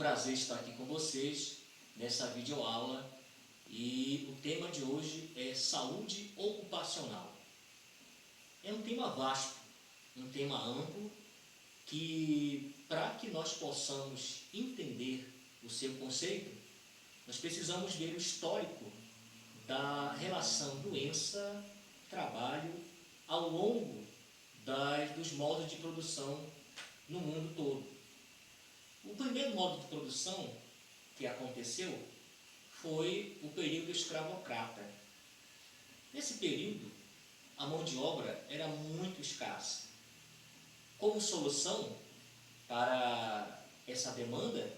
prazer estar aqui com vocês nessa videoaula e o tema de hoje é saúde ocupacional. É um tema vasto, um tema amplo que, para que nós possamos entender o seu conceito, nós precisamos ver o histórico da relação doença-trabalho ao longo dos modos de produção no mundo todo. O primeiro modo de produção que aconteceu foi o período escravocrata. Nesse período, a mão de obra era muito escassa. Como solução para essa demanda,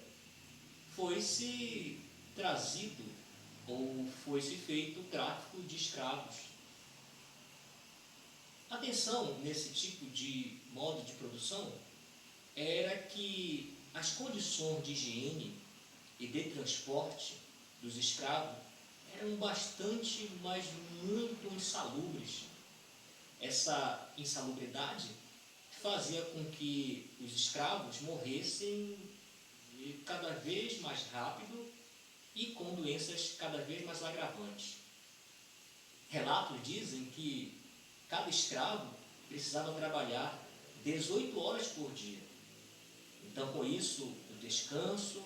foi-se trazido ou foi-se feito o tráfico de escravos. Atenção nesse tipo de modo de produção era que as condições de higiene e de transporte dos escravos eram bastante, mas muito insalubres. Essa insalubridade fazia com que os escravos morressem cada vez mais rápido e com doenças cada vez mais agravantes. Relatos dizem que cada escravo precisava trabalhar 18 horas por dia. Então, com isso, o descanso,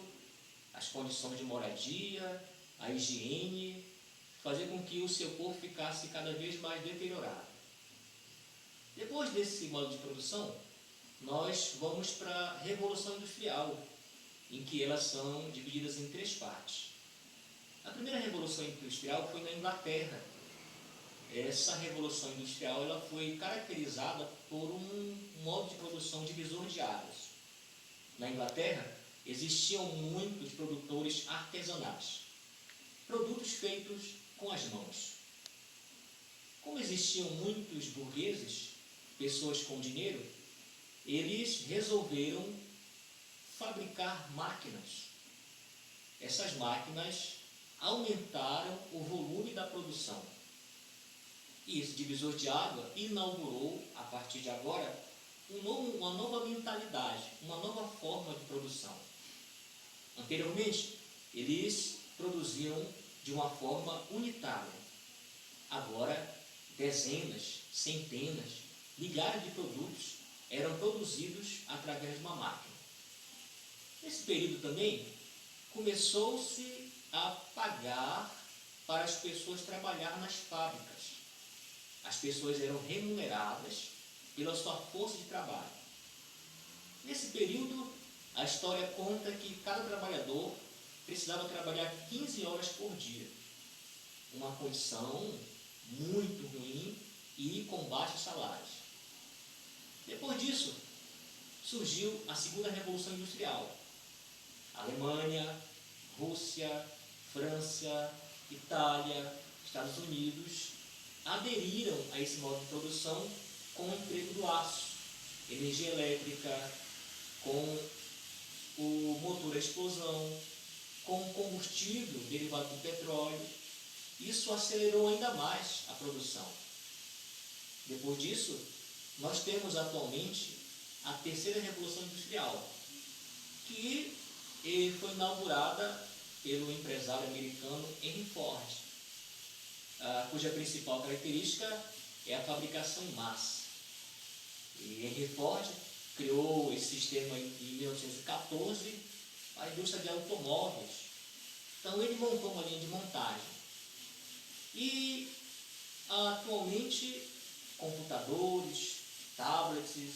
as condições de moradia, a higiene, fazia com que o seu corpo ficasse cada vez mais deteriorado. Depois desse modo de produção, nós vamos para a Revolução Industrial, em que elas são divididas em três partes. A primeira Revolução Industrial foi na Inglaterra. Essa Revolução Industrial ela foi caracterizada por um modo de produção divisor de águas. Na Inglaterra, existiam muitos produtores artesanais, produtos feitos com as mãos. Como existiam muitos burgueses, pessoas com dinheiro, eles resolveram fabricar máquinas. Essas máquinas aumentaram o volume da produção. E esse divisor de água inaugurou, a partir de agora, uma nova mentalidade, uma nova forma de produção. Anteriormente, eles produziam de uma forma unitária. Agora, dezenas, centenas, milhares de produtos eram produzidos através de uma máquina. Nesse período também, começou-se a pagar para as pessoas trabalhar nas fábricas. As pessoas eram remuneradas pela sua força de trabalho. Nesse período, a história conta que cada trabalhador precisava trabalhar 15 horas por dia. Uma condição muito ruim e com baixos salários. Depois disso, surgiu a segunda Revolução Industrial. Alemanha, Rússia, França, Itália, Estados Unidos aderiram a esse modo de produção com o emprego do aço, energia elétrica, com o motor a explosão, com o combustível derivado do petróleo. Isso acelerou ainda mais a produção. Depois disso, nós temos atualmente a terceira Revolução Industrial, que foi inaugurada pelo empresário americano Henry Ford, cuja principal característica é a fabricação em massa. E Henry Ford criou esse sistema em 1914, a indústria de automóveis. Então ele montou uma linha de montagem. E atualmente computadores, tablets,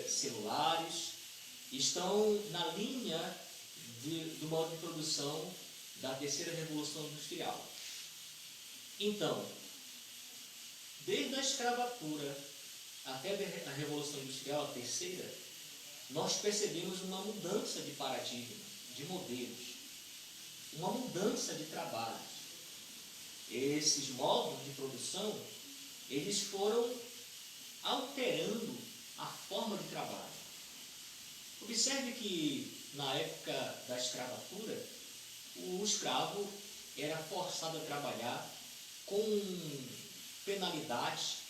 celulares estão na linha do modo de produção da terceira Revolução Industrial. Então, desde a escravatura até a Revolução Industrial, a terceira, nós percebemos uma mudança de paradigma, de modelos, uma mudança de trabalhos. Esses modos de produção, eles foram alterando a forma de trabalho. Observe que na época da escravatura, o escravo era forçado a trabalhar com penalidades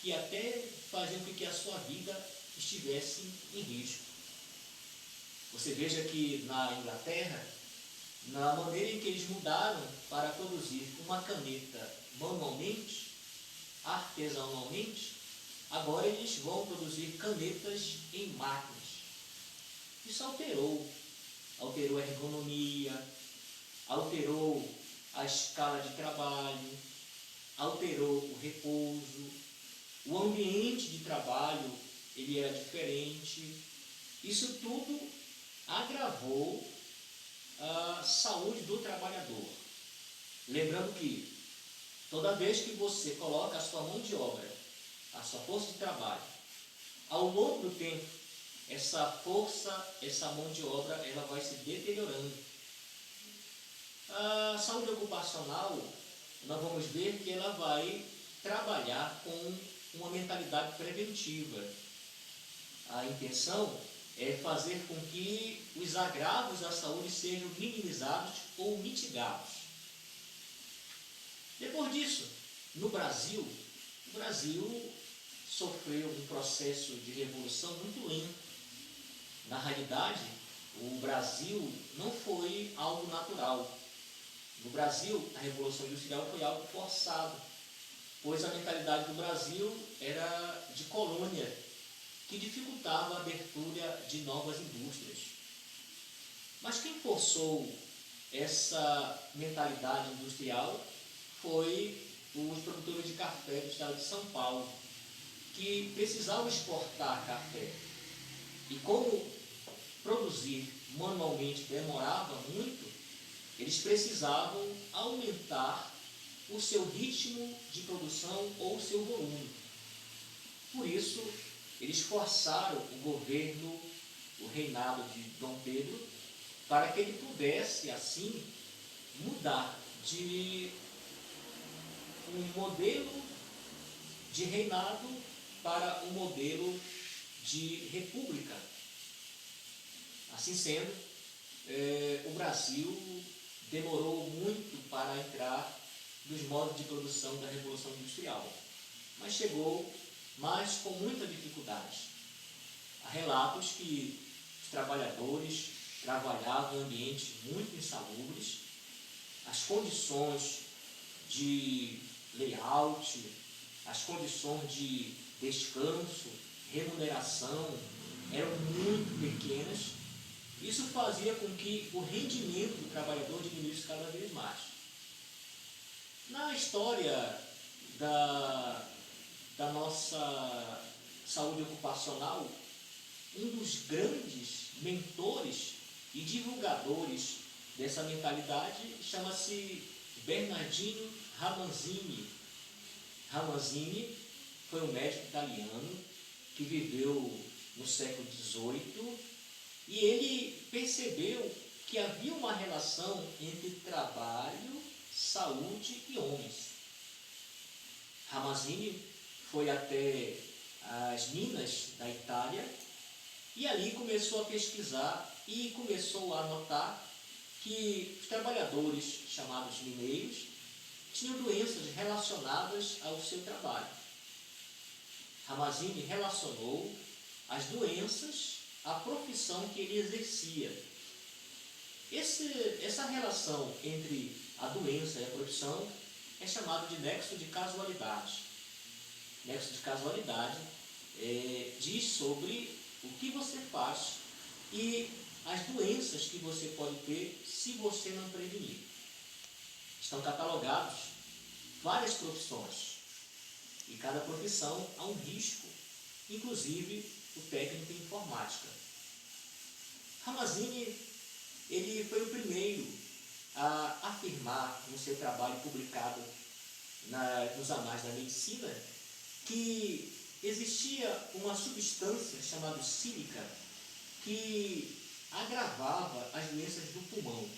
que até faziam com que a sua vida estivesse em risco. Você veja que na Inglaterra, na maneira em que eles mudaram para produzir uma caneta manualmente, artesanalmente, agora eles vão produzir canetas em máquinas. Isso alterou a ergonomia, alterou a escala de trabalho, alterou o repouso, o ambiente de trabalho ele era diferente. Isso tudo agravou a saúde do trabalhador. Lembrando que toda vez que você coloca a sua mão de obra, a sua força de trabalho, ao longo do tempo, essa força, essa mão de obra, ela vai se deteriorando. A saúde ocupacional, nós vamos ver que ela vai trabalhar com uma mentalidade preventiva. A intenção é fazer com que os agravos à saúde sejam minimizados ou mitigados. Depois disso, no Brasil, o Brasil sofreu um processo de revolução muito lento. Na realidade, o Brasil não foi algo natural. No Brasil, a Revolução Industrial foi algo forçado, pois a mentalidade do Brasil era de colônia, que dificultava a abertura de novas indústrias. Mas quem forçou essa mentalidade industrial foi os produtores de café do estado de São Paulo, que precisavam exportar café. E como produzir manualmente demorava muito, eles precisavam aumentar o seu ritmo de produção ou o seu volume. Por isso, eles forçaram o governo, o reinado de Dom Pedro, para que ele pudesse, assim, mudar de um modelo de reinado para um modelo de república. Assim sendo, o Brasil demorou muito para entrar nos modos de produção da Revolução Industrial, mas chegou, mas com muita dificuldade. Há relatos que os trabalhadores trabalhavam em ambientes muito insalubres, as condições de layout, as condições de descanso, remuneração eram muito pequenas. Isso fazia com que o rendimento do trabalhador diminuísse cada vez mais. Na história da nossa saúde ocupacional, um dos grandes mentores e divulgadores dessa mentalidade chama-se Bernardino Ramazzini. Ramazzini foi um médico italiano que viveu no século XVIII e ele percebeu que havia uma relação entre trabalho, saúde e homens. Ramazzini foi até as Minas da Itália e ali começou a pesquisar e começou a notar que os trabalhadores chamados mineiros tinham doenças relacionadas ao seu trabalho. Ramazzini relacionou as doenças à profissão que ele exercia. Essa relação entre a doença e a profissão é chamado de nexo de casualidade. Nexo de casualidade diz sobre o que você faz e as doenças que você pode ter se você não prevenir. Estão catalogados várias profissões e cada profissão há um risco, inclusive o técnico em informática. Ramazzini ele foi o primeiro a afirmar no seu trabalho publicado nos Anais da Medicina que existia uma substância chamada sílica que agravava as doenças do pulmão.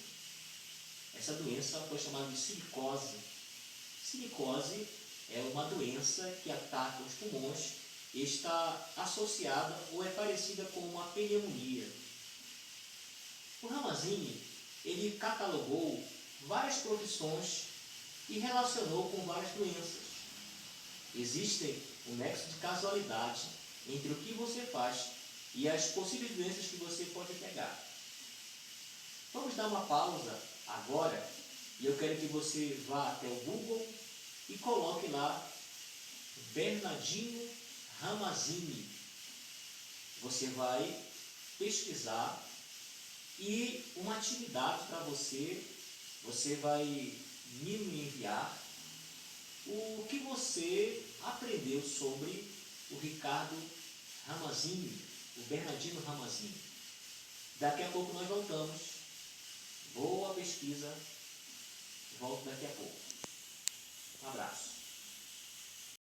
Essa doença foi chamada de silicose. Silicose é uma doença que ataca os pulmões e está associada ou é parecida com uma pneumonia. O Ramazzini, ele catalogou várias profissões e relacionou com várias doenças. Existem um nexo de casualidade entre o que você faz e as possíveis doenças que você pode pegar. dar uma pausa agora e eu quero que você vá até o Google e coloque lá Bernardino Ramazzini. Você vai pesquisar e uma atividade para você vai me enviar o que você aprendeu sobre o Ricardo Ramazzini, o Bernardino Ramazzini. Daqui a pouco nós voltamos. Boa pesquisa. Volto daqui a pouco. Um abraço.